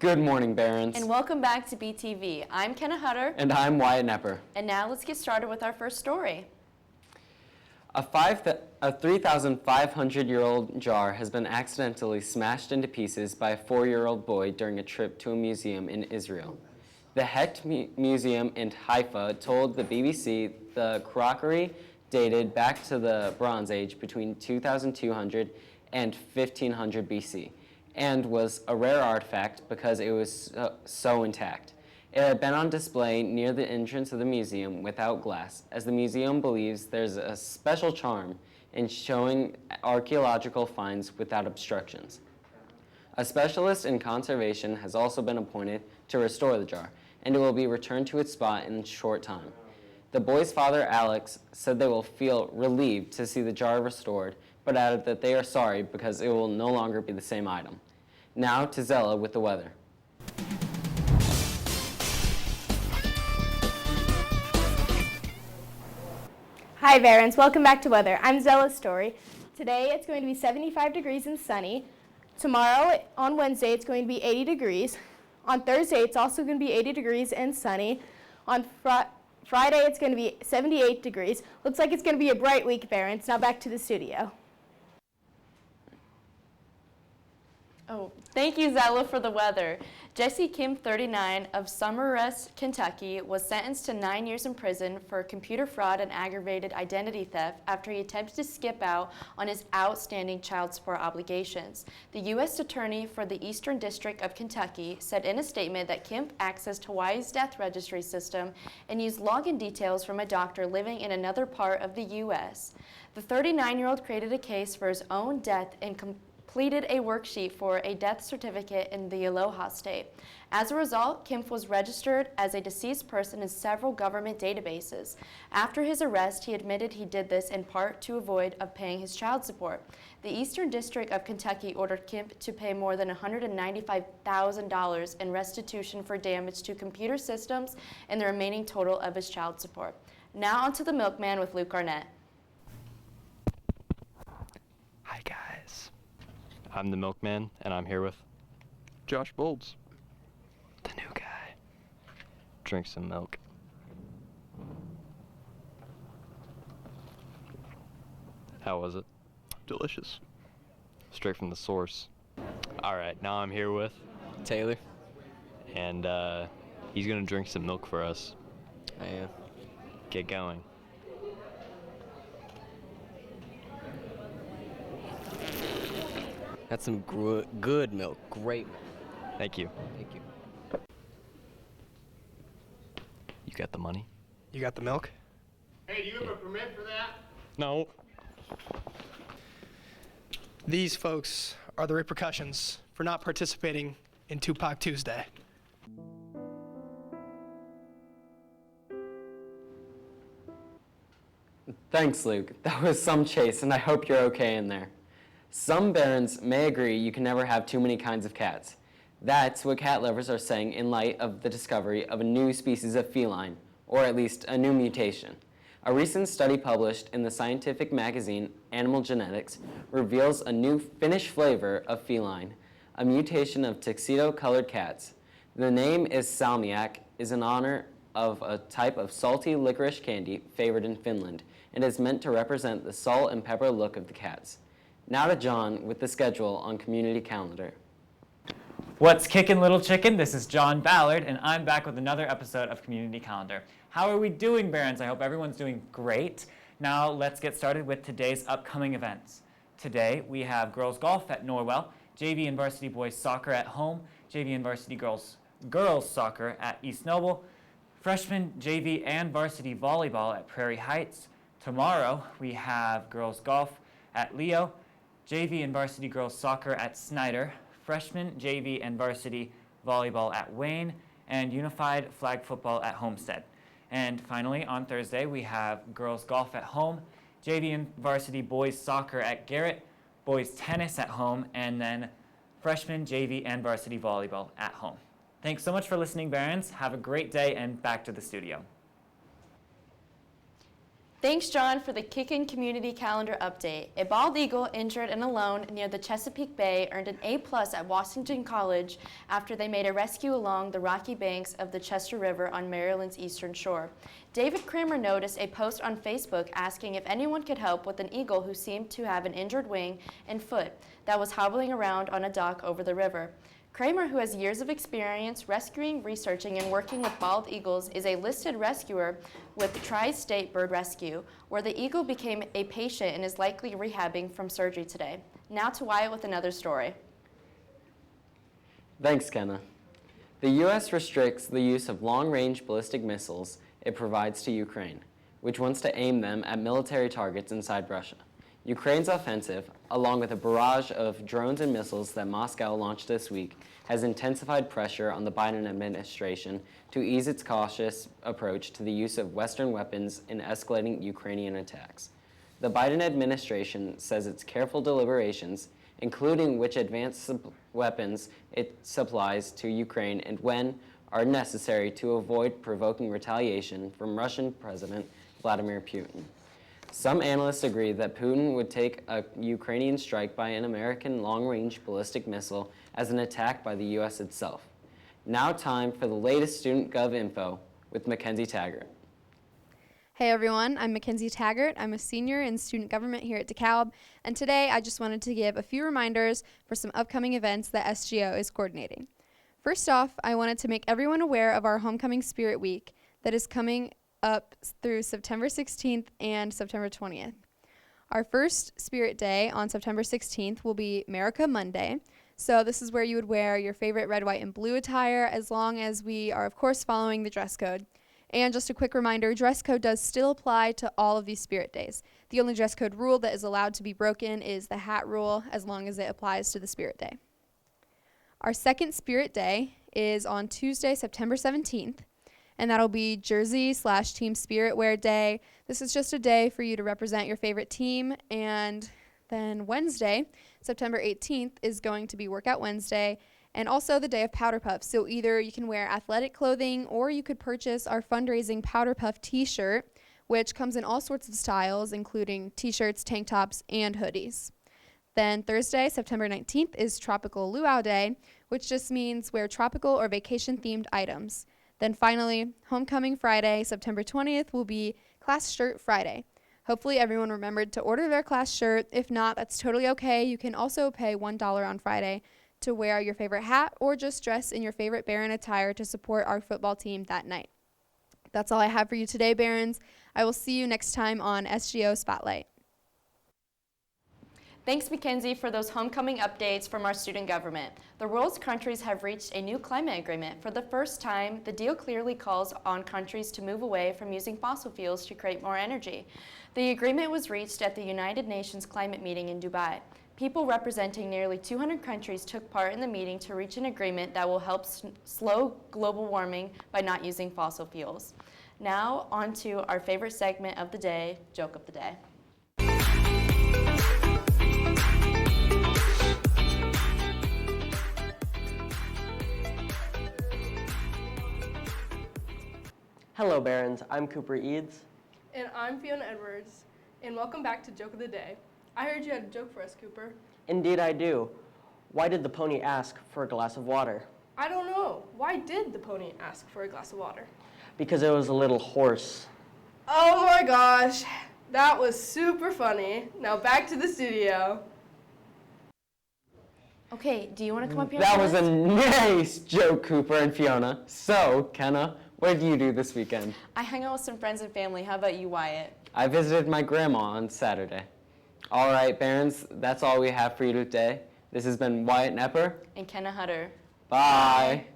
Good morning, Barons. And welcome back to BTV. I'm Kenna Hutter. And I'm Wyatt Nepper. And now let's get started with our first story. A 3,500-year-old jar has been accidentally smashed into pieces by a 4-year-old boy during a trip to a museum in Israel. The Het Museum in Haifa told the BBC the crockery dated back to the Bronze Age between 2200 and 1500 BC. And was a rare artifact because it was so intact. It had been on display near the entrance of the museum without glass, as the museum believes there's a special charm in showing archaeological finds without obstructions. A specialist in conservation has also been appointed to restore the jar, and it will be returned to its spot in a short time. The boy's father, Alex, said they will feel relieved to see the jar restored, but added that they are sorry because it will no longer be the same item. Now to Zella with the weather. Hi Barons, welcome back to weather. I'm Zella Story. Today it's going to be 75 degrees and sunny. Tomorrow on Wednesday it's going to be 80 degrees. On Thursday it's also going to be 80 degrees and sunny. On Friday it's going to be 78 degrees. Looks like it's going to be a bright week, Barons. Now back to the studio. Oh, thank you, Zella, for the weather. Jesse Kim, 39, of Summerest, Kentucky, was sentenced to 9 years in prison for computer fraud and aggravated identity theft after he attempted to skip out on his outstanding child support obligations. The U.S. Attorney for the Eastern District of Kentucky said in a statement that Kim accessed Hawaii's death registry system and used login details from a doctor living in another part of the U.S. The 39-year-old created a case for his own death and completed a worksheet for a death certificate in the Aloha State. As a result, Kim was registered as a deceased person in several government databases. After his arrest, he admitted he did this in part to avoid paying his child support. The Eastern District of Kentucky ordered Kim to pay more than $195,000 in restitution for damage to computer systems and the remaining total of his child support. Now on to the milkman with Luke Arnett. Hi guys. I'm the milkman, and I'm here with Josh Bolds, the new guy. Drink some milk. How was it? Delicious. Straight from the source. All right, now I'm here with Taylor. And he's gonna drink some milk for us. I am. Get going. That's some good milk. Great milk. Thank you. Thank you. You got the money? You got the milk? Hey, do you have a permit for that? No. These folks are the repercussions for not participating in Tupac Tuesday. Thanks, Luke. That was some chase, and I hope you're okay in there. Some Barons may agree you can never have too many kinds of cats. That's what cat lovers are saying in light of the discovery of a new species of feline, or at least a new mutation. A recent study published in the scientific magazine Animal Genetics reveals a new Finnish flavor of feline, a mutation of tuxedo-colored cats. The name is salmiak, is in honor of a type of salty licorice candy favored in Finland, and is meant to represent the salt and pepper look of the cats. Now to John with the schedule on Community Calendar. What's kickin', little chicken? This is John Ballard, and I'm back with another episode of Community Calendar. How are we doing, Barons? I hope everyone's doing great. Now let's get started with today's upcoming events. Today we have girls golf at Norwell, JV and varsity boys soccer at home, JV and varsity girls soccer at East Noble, freshman JV and varsity volleyball at Prairie Heights. Tomorrow we have girls golf at Leo, JV and varsity girls soccer at Snyder, freshman JV and varsity volleyball at Wayne, and unified flag football at Homestead. And finally, on Thursday, we have girls golf at home, JV and varsity boys soccer at Garrett, boys tennis at home, and then freshman JV and varsity volleyball at home. Thanks so much for listening, Barons. Have a great day, and back to the studio. Thanks, John, for the Kickin' Community Calendar update. A bald eagle injured and alone near the Chesapeake Bay earned an A+ at Washington College after they made a rescue along the rocky banks of the Chester River on Maryland's eastern shore. David Kramer noticed a post on Facebook asking if anyone could help with an eagle who seemed to have an injured wing and foot that was hobbling around on a dock over the river. Kramer, who has years of experience rescuing, researching, and working with bald eagles, is a listed rescuer with Tri-State Bird Rescue, where the eagle became a patient and is likely rehabbing from surgery today. Now to Wyatt with another story. Thanks, Kenna. The U.S. restricts the use of long-range ballistic missiles it provides to Ukraine, which wants to aim them at military targets inside Russia. Ukraine's offensive, along with a barrage of drones and missiles that Moscow launched this week, has intensified pressure on the Biden administration to ease its cautious approach to the use of Western weapons in escalating Ukrainian attacks. The Biden administration says its careful deliberations, including which advanced weapons it supplies to Ukraine and when, are necessary to avoid provoking retaliation from Russian President Vladimir Putin. Some analysts agree that Putin would take a Ukrainian strike by an American long-range ballistic missile as an attack by the U.S. itself. Now time for the latest Student Gov info with Mackenzie Taggart. Hey everyone, I'm Mackenzie Taggart. I'm a senior in student government here at DeKalb, and today I just wanted to give a few reminders for some upcoming events that SGO is coordinating. First off, I wanted to make everyone aware of our Homecoming Spirit Week that is coming up through September 16th and September 20th. Our first Spirit Day on September 16th will be America Monday. So this is where you would wear your favorite red, white, and blue attire, as long as we are, of course, following the dress code. And just a quick reminder, dress code does still apply to all of these Spirit Days. The only dress code rule that is allowed to be broken is the hat rule, as long as it applies to the Spirit Day. Our second Spirit Day is on Tuesday, September 17th. And that'll be Jersey/Team Spirit Wear Day. This is just a day for you to represent your favorite team. And then Wednesday, September 18th, is going to be Workout Wednesday and also the day of Powder Puff. So either you can wear athletic clothing or you could purchase our fundraising Powder Puff t-shirt, which comes in all sorts of styles, including t-shirts, tank tops, and hoodies. Then Thursday, September 19th, is Tropical Luau Day, which just means wear tropical or vacation-themed items. Then finally, Homecoming Friday, September 20th, will be Class Shirt Friday. Hopefully everyone remembered to order their class shirt. If not, that's totally okay. You can also pay $1 on Friday to wear your favorite hat or just dress in your favorite Barron attire to support our football team that night. That's all I have for you today, Barons. I will see you next time on SGO Spotlight. Thanks, Mackenzie, for those homecoming updates from our student government. The world's countries have reached a new climate agreement. For the first time, the deal clearly calls on countries to move away from using fossil fuels to create more energy. The agreement was reached at the United Nations climate meeting in Dubai. People representing nearly 200 countries took part in the meeting to reach an agreement that will help slow global warming by not using fossil fuels. Now, on to our favorite segment of the day, Joke of the Day. Hello, Barons. I'm Cooper Eads. And I'm Fiona Edwards. And welcome back to Joke of the Day. I heard you had a joke for us, Cooper. Indeed, I do. Why did the pony ask for a glass of water? I don't know. Why did the pony ask for a glass of water? Because it was a little hoarse. Oh my gosh. That was super funny. Now back to the studio. Okay, do you want to come up here? That was a nice joke, Cooper and Fiona. So, Kenna, what did you do this weekend? I hung out with some friends and family. How about you, Wyatt? I visited my grandma on Saturday. All right, Barons, that's all we have for you today. This has been Wyatt Nepper And Kenna Hutter. Bye.